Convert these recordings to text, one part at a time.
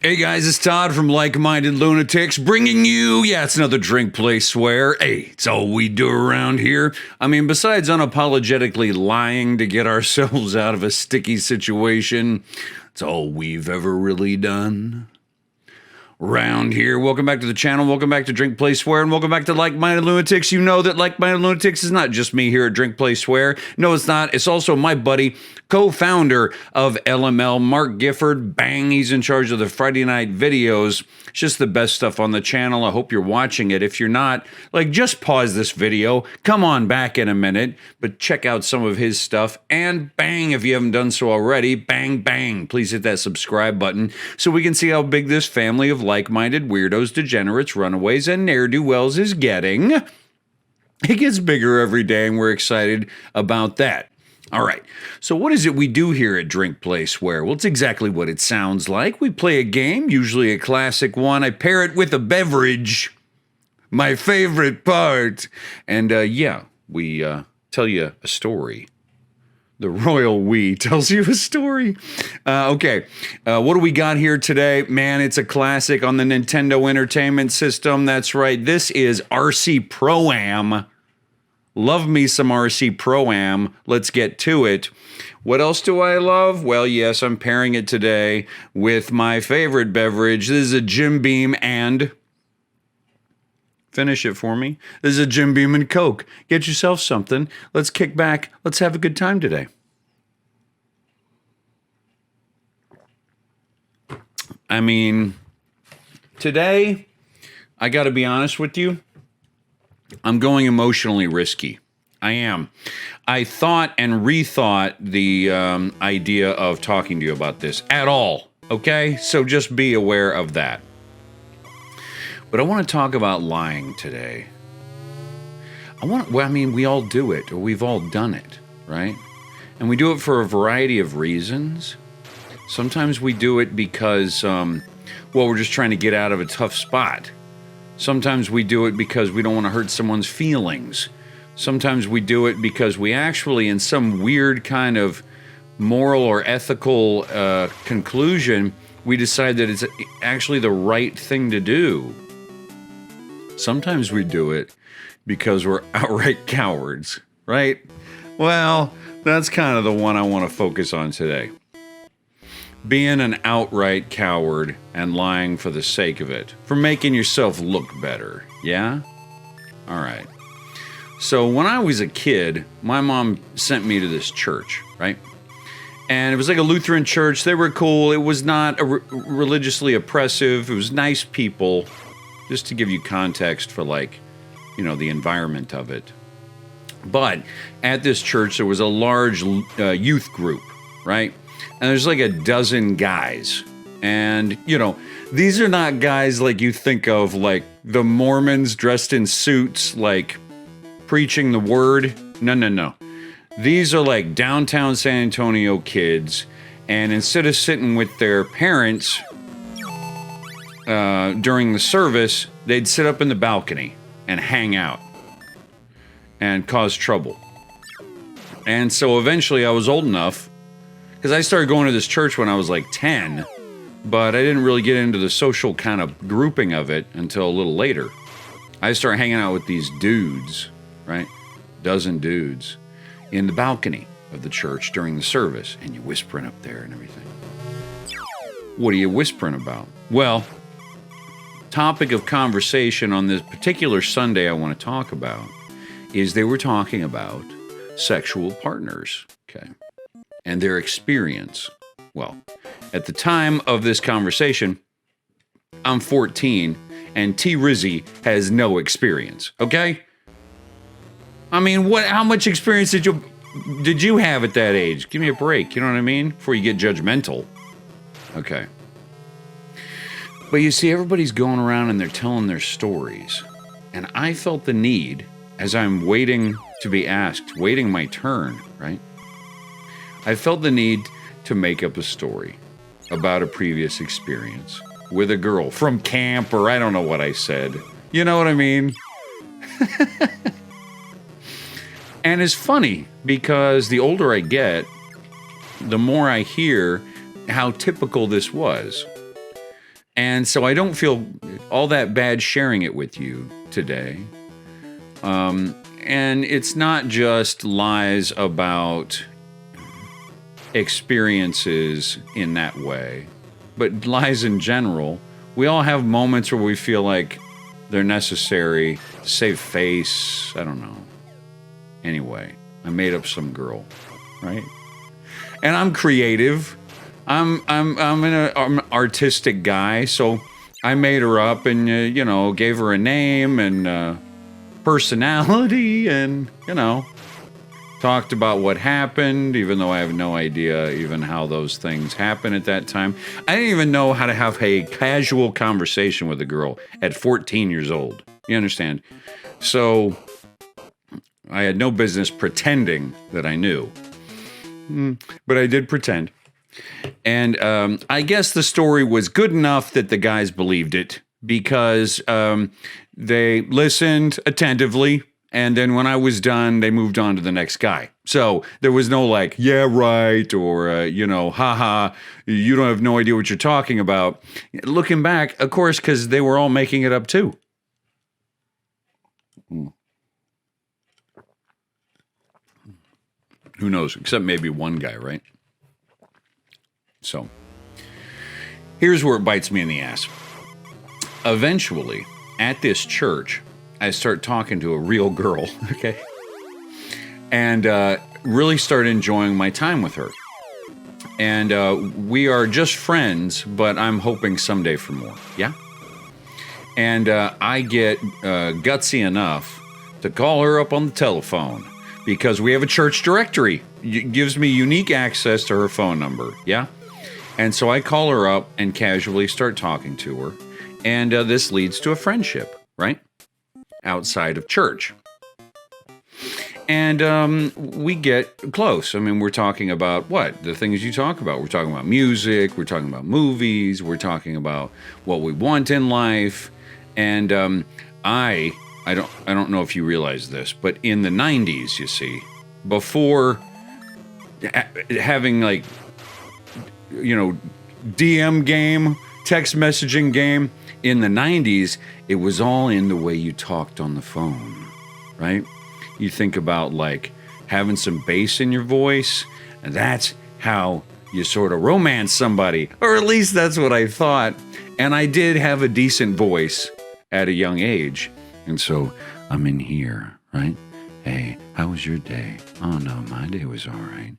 Hey guys, it's Todd from Like Minded Lunatics bringing you, it's another drink, play, swear. Hey, it's all we do around here. I mean, besides unapologetically lying to get ourselves out of a sticky situation, it's all we've ever really done around here. Welcome back to the channel. Welcome back to Drink, Play, Swear, and welcome back to Like Minded Lunatics. You know that Like Minded Lunatics is not just me here at Drink, Play, Swear. No, it's not. It's also my buddy, co-founder of LML, Mark Gifford. Bang, he's in charge of the Friday night videos. It's just the best stuff on the channel. I hope you're watching it. If you're not, just pause this video. Come on back in a minute, but check out some of his stuff. And bang, if you haven't done so already, bang, bang, please hit that subscribe button so we can see how big this family of like-minded weirdos, degenerates, runaways, and ne'er-do-wells is getting. It gets bigger every day, and we're excited about that. All right, so what is it we do here at Drink, Play, Swear? Well, it's exactly what it sounds like. We play a game, usually a classic one. I pair it with a beverage, my favorite part. And we tell you a story. The royal we tells you a story. Okay, what do we got here today? Man, it's a classic on the Nintendo Entertainment System. That's right, this is RC Pro-Am. Love me some RC Pro-Am. Let's get to it. What else do I love? Well, yes, I'm pairing it today with my favorite beverage. This is a Jim Beam and... Finish it for me. This is a Jim Beam and Coke. Get yourself something. Let's kick back. Let's have a good time today. I mean, today, I got to be honest with you, I'm going emotionally risky. I am. I thought and rethought the idea of talking to you about this at all, okay? So just be aware of that. But I want to talk about lying today. We all do it, or we've all done it, right? And we do it for a variety of reasons. Sometimes we do it because, we're just trying to get out of a tough spot. Sometimes we do it because we don't want to hurt someone's feelings. Sometimes we do it because we actually, in some weird kind of moral or ethical conclusion, we decide that it's actually the right thing to do. Sometimes we do it because we're outright cowards, right? Well, that's kind of the one I want to focus on today. Being an outright coward and lying for the sake of it. For making yourself look better, yeah? All right. So when I was a kid, my mom sent me to this church, right? And it was like a Lutheran church. They were cool. It was not religiously oppressive. It was nice people. Just to give you context for the environment of it. But at this church, there was a large youth group, right? And there's like a dozen guys. And, these are not guys like you think of, like the Mormons dressed in suits, like preaching the word. No. These are like downtown San Antonio kids. And instead of sitting with their parents during the service, they'd sit up in the balcony and hang out and cause trouble. And so eventually I was old enough, because I started going to this church when I was like 10, but I didn't really get into the social kind of grouping of it until a little later. I started hanging out with these dudes, right? Dozen dudes in the balcony of the church during the service, and you're whispering up there and everything. What are you whispering about? Well, topic of conversation on this particular Sunday I want to talk about is they were talking about sexual partners, okay, and their experience. Well, at the time of this conversation, I'm 14, and T. Rizzy has no experience, okay? I mean, how much experience did you have at that age? Give me a break, you know what I mean? Before you get judgmental. Okay. But you see, everybody's going around and they're telling their stories. And I felt the need, as I'm waiting to be asked, waiting my turn, right? I felt the need to make up a story about a previous experience with a girl from camp, or I don't know what I said. You know what I mean? And it's funny because the older I get, the more I hear how typical this was. And so I don't feel all that bad sharing it with you today. And it's not just lies about experiences in that way, but lies in general. We all have moments where we feel like they're necessary to save face. I don't know. Anyway, I made up some girl, right? And I'm creative. I'm an artistic guy, so I made her up and gave her a name and personality, and talked about what happened, even though I have no idea even how those things happen at that time. I didn't even know how to have a casual conversation with a girl at 14 years old. You understand? So I had no business pretending that I knew. But I did pretend. And I guess the story was good enough that the guys believed it because they listened attentively. And then when I was done, they moved on to the next guy. So there was no like, yeah, right, or, haha, you don't have no idea what you're talking about. Looking back, of course, because they were all making it up too. Who knows? Except maybe one guy, right? So here's where it bites me in the ass. Eventually, at this church, I start talking to a real girl, okay? And really start enjoying my time with her. And we are just friends, but I'm hoping someday for more, yeah? And I get gutsy enough to call her up on the telephone because we have a church directory. It gives me unique access to her phone number, yeah? And so I call her up and casually start talking to her. And this leads to a friendship, right? Outside of church. And we get close. I mean, we're talking about what? The things you talk about. We're talking about music. We're talking about movies. We're talking about what we want in life. And I don't know if you realize this, but in the 90s, you see, before having like, DM game, text messaging game, in the 90s, it was all in the way you talked on the phone, right? You think about like having some bass in your voice, and that's how you sort of romance somebody, or at least that's what I thought. And I did have a decent voice at a young age. And so I'm in here, right? Hey, how was your day? Oh no, my day was all right.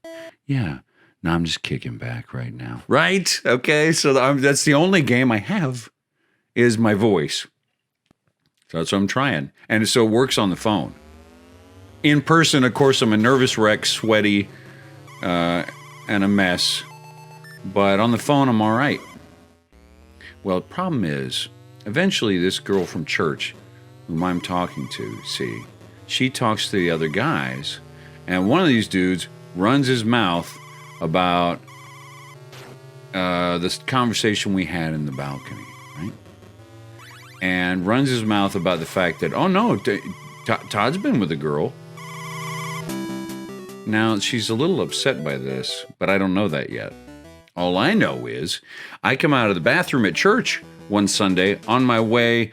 Yeah. No, I'm just kicking back right now. Right? Okay, so that's the only game I have is my voice. So that's what I'm trying. And so it works on the phone. In person, of course, I'm a nervous wreck, sweaty, and a mess. But on the phone, I'm all right. Well, the problem is, eventually this girl from church, whom I'm talking to, see, she talks to the other guys, and one of these dudes runs his mouth about this conversation we had in the balcony, right? And runs his mouth about the fact that, oh no, Todd's been with a girl. Now, she's a little upset by this, but I don't know that yet. All I know is I come out of the bathroom at church one Sunday on my way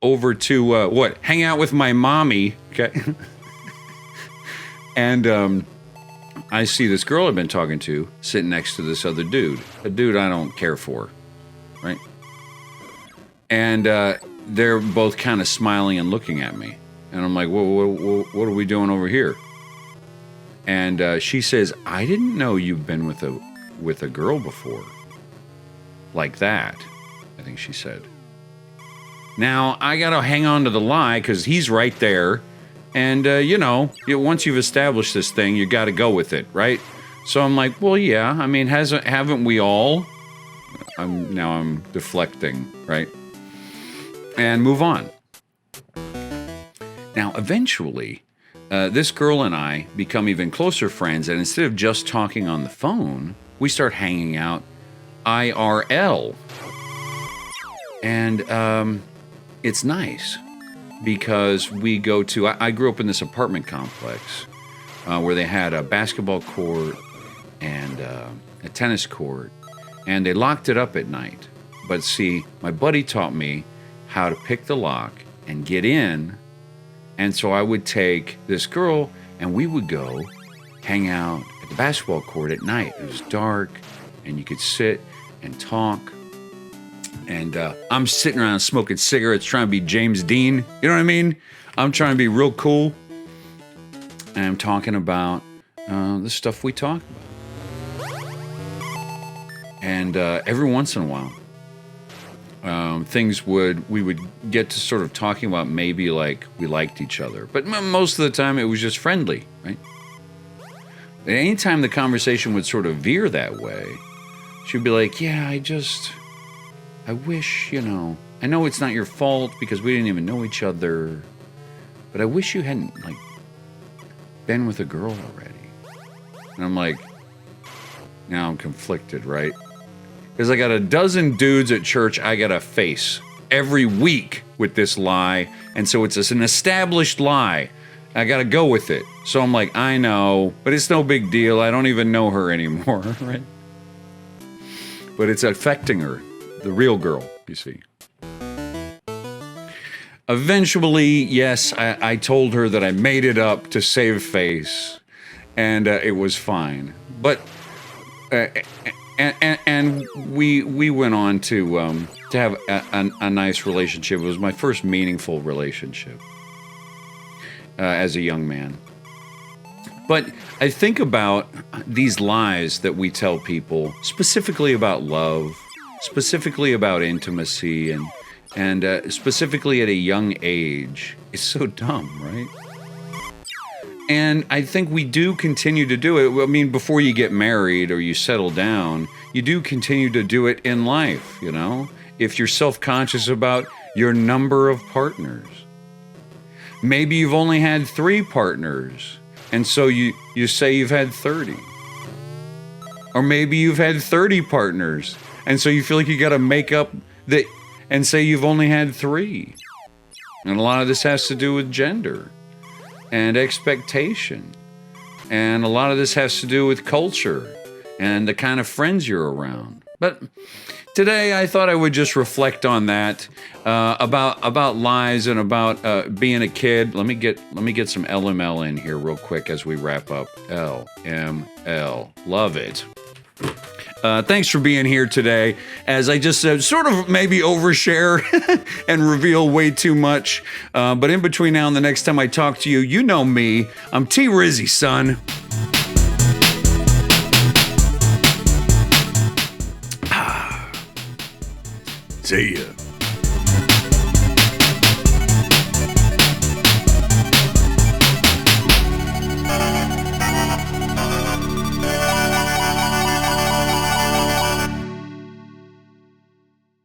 over to, hang out with my mommy, okay? And I see this girl I've been talking to sitting next to this other dude, a dude I don't care for, right? And they're both kind of smiling and looking at me. And I'm like, what are we doing over here? And she says, I didn't know you've been with a girl before. Like that, I think she said. Now, I got to hang on to the lie because he's right there. And, once you've established this thing, you got to go with it, right? So I'm like, well, yeah, I mean, haven't we all? I'm deflecting, right? And move on. Now, eventually, this girl and I become even closer friends, and instead of just talking on the phone, we start hanging out IRL. And it's nice because we go to, I grew up in this apartment complex where they had a basketball court and a tennis court, and they locked it up at night. But see, my buddy taught me how to pick the lock and get in. And so I would take this girl and we would go hang out at the basketball court at night. It was dark and you could sit and talk. And I'm sitting around smoking cigarettes trying to be James Dean. You know what I mean? I'm trying to be real cool. And I'm talking about the stuff we talk about. And every once in a while, we would get to sort of talking about maybe like we liked each other. But most of the time it was just friendly, right? And anytime the conversation would sort of veer that way, she'd be like, yeah, I wish, I know it's not your fault because we didn't even know each other, but I wish you hadn't, been with a girl already. And I'm like, now I'm conflicted, right? Because I got a dozen dudes at church I gotta face every week with this lie, and so it's an established lie. I gotta go with it. So I'm like, I know, but it's no big deal. I don't even know her anymore, right? But it's affecting her, the real girl, you see. Eventually, yes, I told her that I made it up to save face, and it was fine. But and we went on to have a nice relationship. It was my first meaningful relationship as a young man. But I think about these lies that we tell people, specifically about love, specifically about intimacy, and specifically at a young age. It's so dumb, right? And I think we do continue to do it. I mean, before you get married or you settle down, you do continue to do it in life, if you're self-conscious about your number of partners. Maybe you've only had 3 partners, and so you say you've had 30. Or maybe you've had 30 partners, and so you feel like you got to make up that and say you've only had 3. And a lot of this has to do with gender and expectation. And a lot of this has to do with culture and the kind of friends you're around. But today I thought I would just reflect on that, about lies and about being a kid. Let me get some LML in here real quick as we wrap up. LML. Love it. Thanks for being here today. As I just said, sort of maybe overshare and reveal way too much. But in between now and the next time I talk to you, you know me. I'm T. Rizzy, son. See ya.